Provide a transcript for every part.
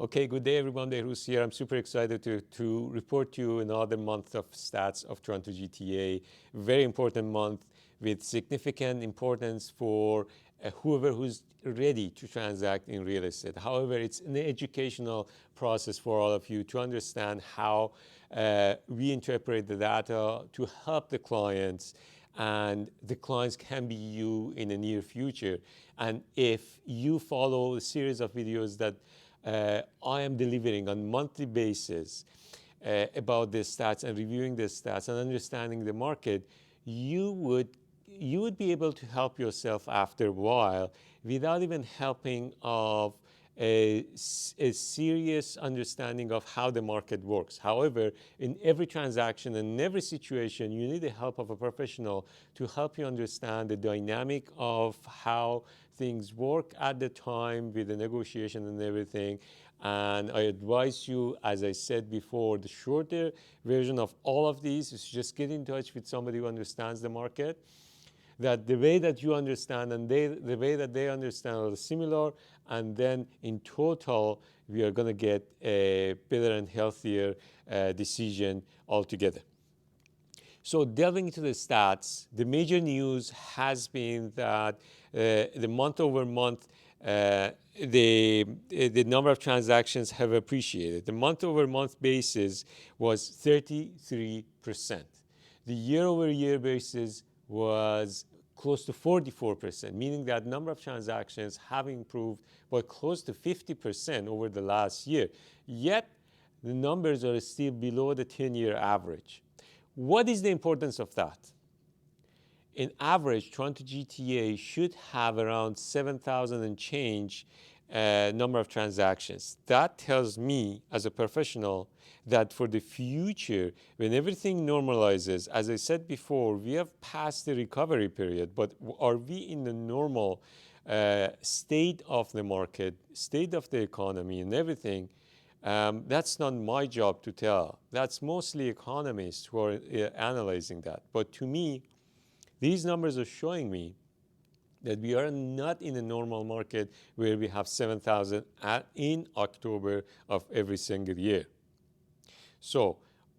Okay, good day everyone, Behrus here. I'm super excited to report to you another month of stats of Toronto GTA. Very important month with significant importance for whoever who's ready to transact in real estate. However, it's an educational process for all of you to understand how we interpret the data to help the clients, and the clients can be you in the near future. And if you follow a series of videos that I am delivering on a monthly basis about the stats and reviewing the stats and understanding the market, you would be able to help yourself after a while without even helping of a serious understanding of how the market works. However, in every transaction and in every situation, you need the help of a professional to help you understand the dynamic of how things work at the time with the negotiation and everything. And I advise you, as I said before, the shorter version of all of these is just get in touch with somebody who understands the market, that the way that you understand and the way that they understand are similar, and then in total we are going to get a better and healthier decision altogether. So delving into the stats, the major news has been that the month over month, the number of transactions have appreciated. The month over month basis was 33%. The year over year basis was close to 44%, meaning that number of transactions have improved by close to 50% over the last year. Yet the numbers are still below the 10-year average. What is the importance of that? In average, Toronto GTA should have around 7,000 and change number of transactions. That tells me as a professional that for the future, when everything normalizes, as I said before, we have passed the recovery period, but are we in the normal state of the market, state of the economy and everything? That's not my job to tell. That's mostly economists who are analyzing that. But to me, these numbers are showing me that we are not in a normal market where we have 7,000 in October of every single year. So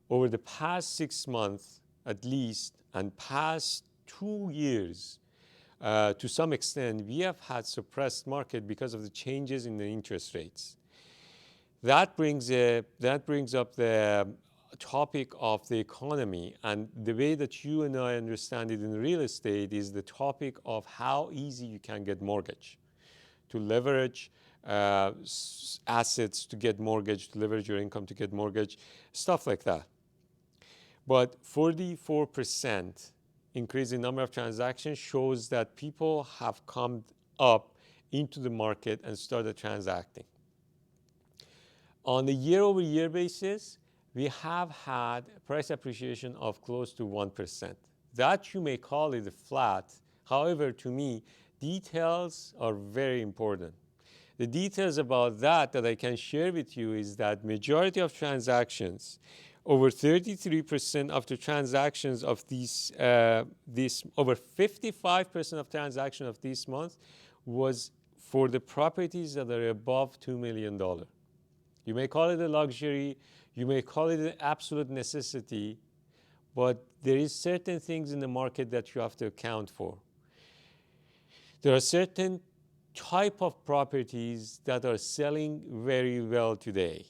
over the past 6 months at least, and past 2 years, to some extent, we have had suppressed market because of the changes in the interest rates. That brings up the topic of the economy, and the way that you and I understand it in real estate is the topic of how easy you can get mortgage, to leverage assets to get mortgage, to leverage your income to get mortgage, stuff like that. But 44% increase in number of transactions shows that people have come up into the market and started transacting. On the year-over-year basis, we have had price appreciation of close to 1%. That you may call it a flat. However, to me, details are very important. The details about that I can share with you is that majority of transactions, over 33% of the transactions of over 55% of transactions of this month was for the properties that are above $2 million. You may call it a luxury, you may call it an absolute necessity, but there is certain things in the market that you have to account for. There are certain type of properties that are selling very well today,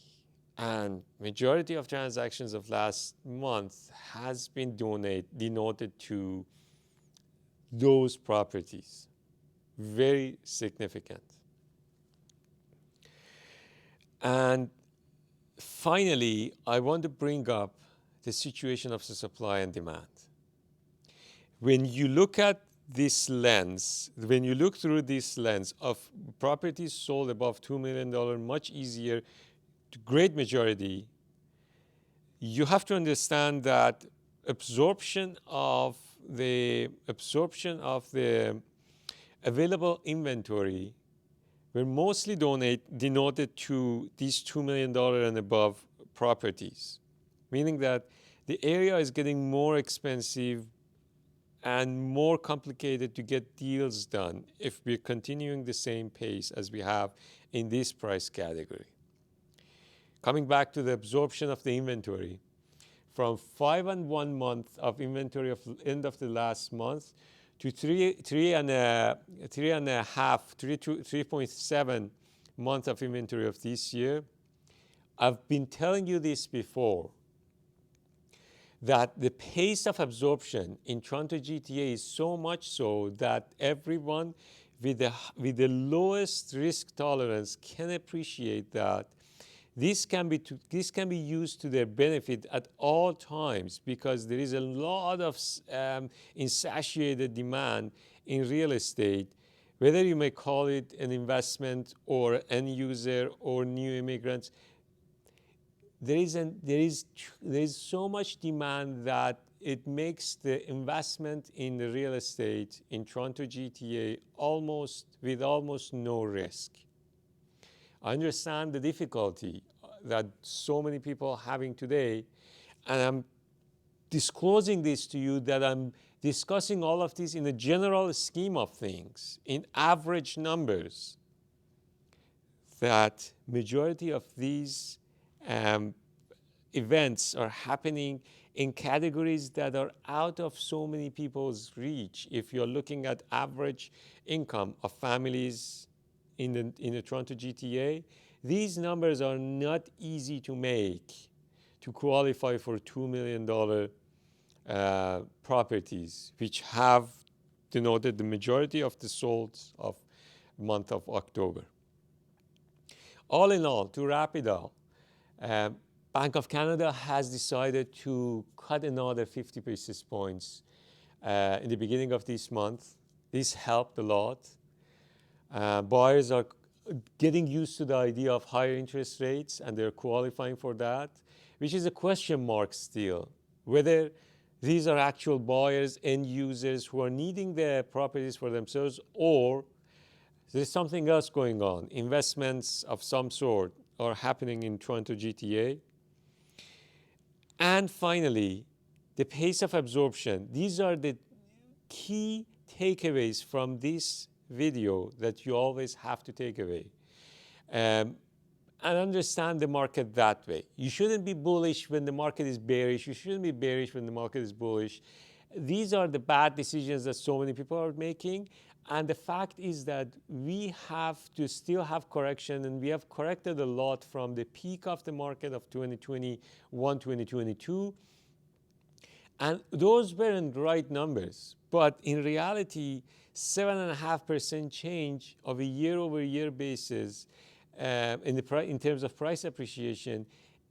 and majority of transactions of last month has been denoted to those properties. Very significant. And finally, I want to bring up the situation of the supply and demand. When you look at this lens, when you look through this lens of properties sold above $2 million, much easier, to great majority, you have to understand that absorption of the available inventory were mostly denoted to these $2 million and above properties, meaning that the area is getting more expensive and more complicated to get deals done if we're continuing the same pace as we have in this price category. Coming back to the absorption of the inventory, from 5 and 1 month of inventory of end of the last month to 3.7 months of inventory of this year. I've been telling you this before, that the pace of absorption in Toronto GTA is so much so that everyone with the lowest risk tolerance can appreciate that this can be used to their benefit at all times, because there is a lot of insatiated demand in real estate, whether you may call it an investment or end user or new immigrants. There is so much demand that it makes the investment in the real estate in Toronto GTA with almost no risk. I understand the difficulty that so many people are having today, and I'm disclosing this to you, that I'm discussing all of this in a general scheme of things, in average numbers, that majority of these events are happening in categories that are out of so many people's reach. If you're looking at average income of families in the Toronto GTA, these numbers are not easy to make to qualify for $2 million properties, which have denoted the majority of the solds of month of October. All in all, to wrap it up, Bank of Canada has decided to cut another 50 basis points in the beginning of this month. This helped a lot. Buyers are getting used to the idea of higher interest rates, and they're qualifying for that, which is a question mark still, whether these are actual buyers, end users who are needing the properties for themselves, or there's something else going on. Investments of some sort are happening in Toronto GTA. And finally, the pace of absorption. These are the key takeaways from this video that you always have to take away. And understand the market that way. You shouldn't be bullish when the market is bearish. You shouldn't be bearish when the market is bullish. These are the bad decisions that so many people are making. And the fact is that we have to still have correction, and we have corrected a lot from the peak of the market of 2021, 2022. And those weren't right numbers. But in reality, 7.5% change of a year-over-year basis in terms of price appreciation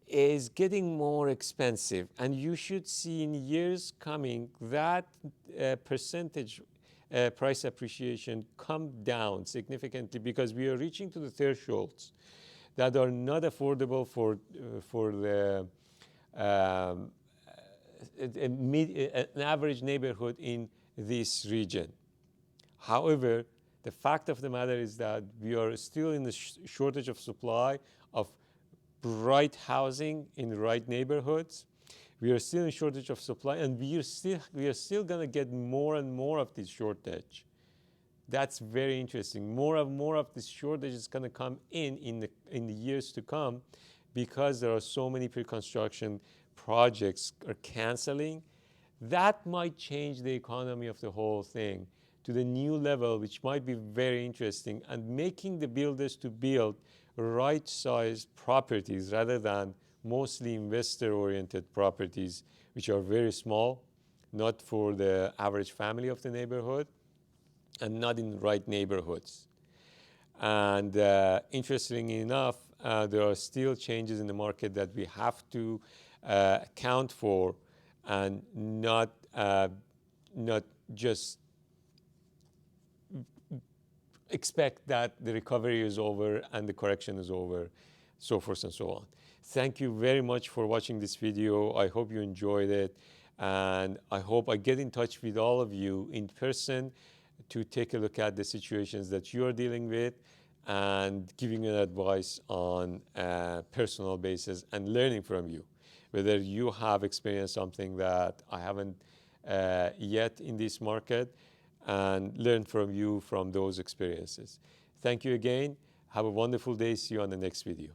is getting more expensive. And you should see in years coming that percentage price appreciation come down significantly, because we are reaching to the thresholds that are not affordable for the an average neighborhood in this region. However, the fact of the matter is that we are still in the shortage of supply of right housing in the right neighborhoods. We are still in shortage of supply, and we are still going to get more and more of this shortage. That's very interesting. More of this shortage is going to come in the years to come, because there are so many pre-construction projects are canceling. That might change the economy of the whole thing to the new level, which might be very interesting, and making the builders to build right-sized properties rather than mostly investor-oriented properties, which are very small, not for the average family of the neighborhood, and not in the right neighborhoods. And interestingly enough, there are still changes in the market that we have to account for, and not just expect that the recovery is over and the correction is over, so forth and so on. Thank you very much for watching this video. I hope you enjoyed it, and I hope I get in touch with all of you in person to take a look at the situations that you are dealing with, and giving you advice on a personal basis, and learning from you, whether you have experienced something that I haven't yet in this market, and learn from you from those experiences. Thank you again. Have a wonderful day. See you on the next video.